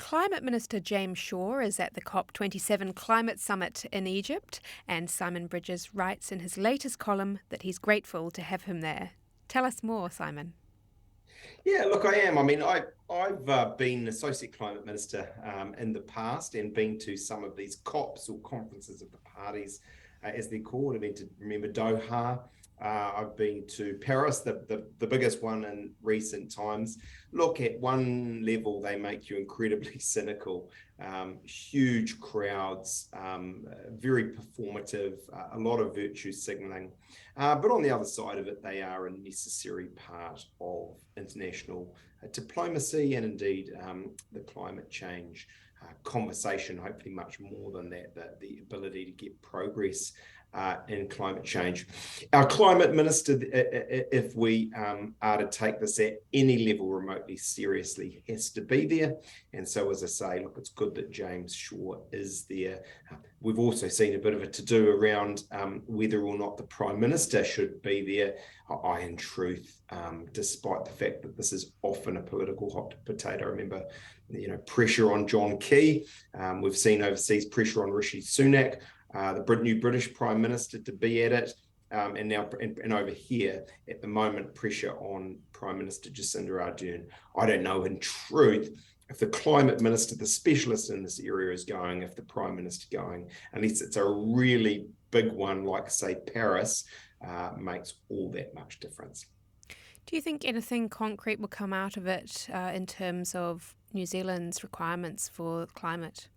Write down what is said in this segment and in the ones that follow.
Climate Minister James Shaw is at the COP27 climate summit in Egypt, and Simon Bridges writes in his latest column that he's grateful to have him there. Tell us more, Simon. Yeah, look, I am. I've been Associate Climate Minister in the past and been to some of these COPs or conferences of the parties, as they're called. I've been to, remember, Doha. I've been to Paris, the biggest one in recent times. Look, at one level, they make you incredibly cynical. Huge crowds, very performative, a lot of virtue signaling. But on the other side of it, they are a necessary part of international diplomacy and indeed the climate change conversation, hopefully much more than that, the ability to get progress in climate change. Our climate minister, if we are to take this at any level remotely seriously, has to be there. And so, as I say, look, it's good that James Shaw is there. We've also seen a bit of a to-do around whether or not the Prime Minister should be there. I, in truth, despite the fact that this is often a political hot potato, remember, pressure on John Key. We've seen overseas pressure on Rishi Sunak, the new British Prime Minister, to be at it. And now, and over here, at the moment, pressure on Prime Minister Jacinda Ardern. I don't know, in truth, if the climate minister, the specialist in this area, is going, if the Prime Minister going, unless it's a really big one, like, say, Paris, makes all that much difference. Do you think anything concrete will come out of it in terms of New Zealand's requirements for climate?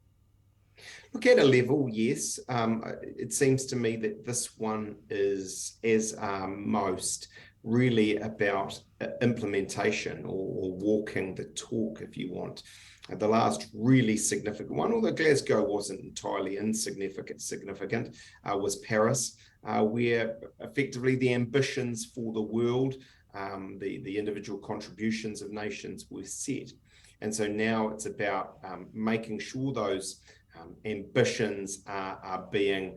Look, at a level, yes. It seems to me that this one is, as most, really about implementation or walking the talk, if you want. The last really significant one, although Glasgow wasn't entirely significant, was Paris, where effectively the ambitions for the world, the individual contributions of nations were set. And so now it's about making sure those ambitions are being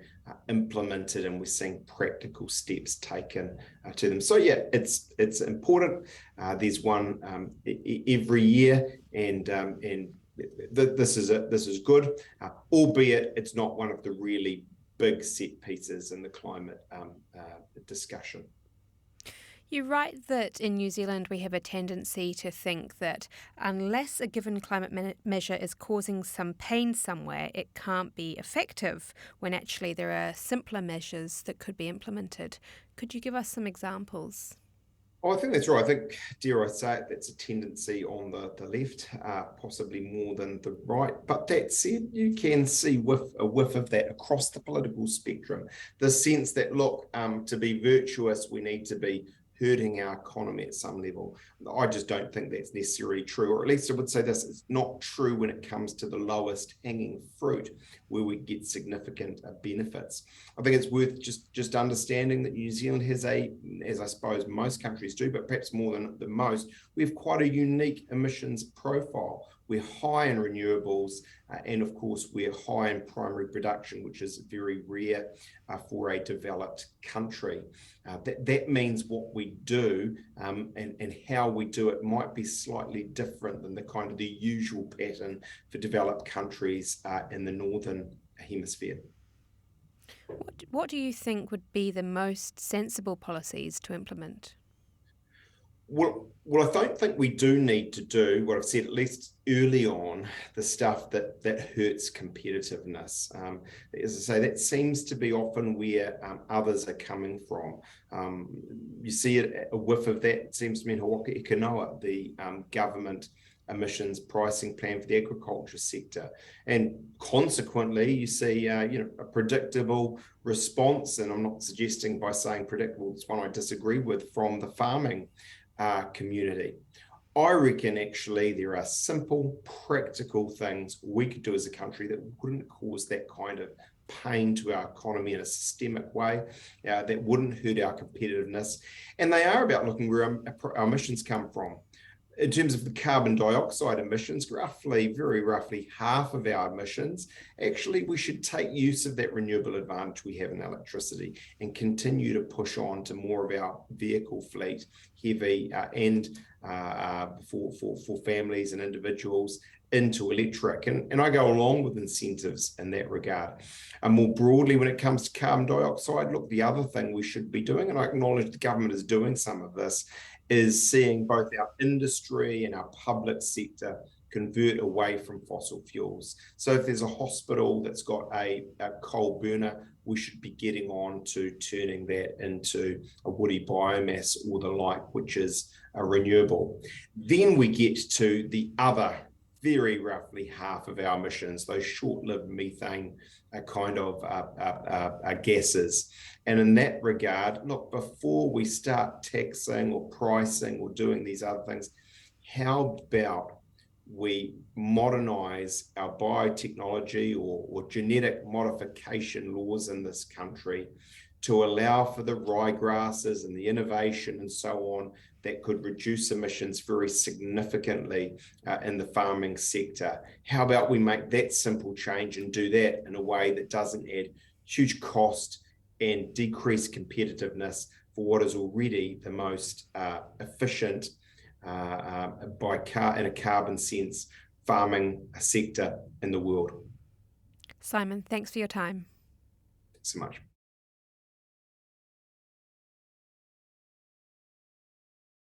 implemented, and we're seeing practical steps taken to them. So yeah, it's important. There's one every year, and this is good, albeit it's not one of the really big set pieces in the climate discussion. You write that in New Zealand we have a tendency to think that unless a given climate measure is causing some pain somewhere, it can't be effective, when actually there are simpler measures that could be implemented. Could you give us some examples? Oh, I think that's right. I think, dare I say it, that's a tendency on the left, possibly more than the right. But that said, you can see a whiff of that across the political spectrum. The sense that, look, to be virtuous, we need to be hurting our economy at some level. I just don't think that's necessarily true, or at least I would say this is not true when it comes to the lowest hanging fruit, where we get significant benefits. I think it's worth just understanding that New Zealand has as I suppose most countries do, but perhaps more than most, we have quite a unique emissions profile. We're high in renewables, and of course we're high in primary production, which is very rare for a developed country. That means what we do and how we do it might be slightly different than the usual pattern for developed countries in the northern hemisphere. What do you think would be the most sensible policies to implement? Well, I don't think we do need to do what I've said, at least early on, the stuff that hurts competitiveness. As I say, that seems to be often where others are coming from. You see a whiff of that, it seems to me, in Hoki Ikanoa, the government emissions pricing plan for the agriculture sector. And consequently, you see a predictable response, and I'm not suggesting by saying predictable, it's one I disagree with, from the farming community. I reckon actually there are simple, practical things we could do as a country that wouldn't cause that kind of pain to our economy in a systemic way, that wouldn't hurt our competitiveness. And they are about looking where our emissions come from. In terms of the carbon dioxide emissions, very roughly half of our emissions, actually we should take use of that renewable advantage we have in electricity and continue to push on to more of our vehicle fleet, heavy and for families and individuals, into electric. And I go along with incentives in that regard. And more broadly, when it comes to carbon dioxide, look, the other thing we should be doing, and I acknowledge the government is doing some of this, is seeing both our industry and our public sector convert away from fossil fuels. So if there's a hospital that's got a coal burner, we should be getting on to turning that into a woody biomass or the like, which is renewable. Then we get to the other very roughly half of our emissions, those short-lived methane kind of gases. And in that regard, look, before we start taxing or pricing or doing these other things, how about we modernize our biotechnology or genetic modification laws in this country to allow for the ryegrasses and the innovation and so on that could reduce emissions very significantly in the farming sector. How about we make that simple change and do that in a way that doesn't add huge cost and decrease competitiveness for what is already the most efficient in a carbon sense farming sector in the world. Simon, thanks for your time. Thanks so much.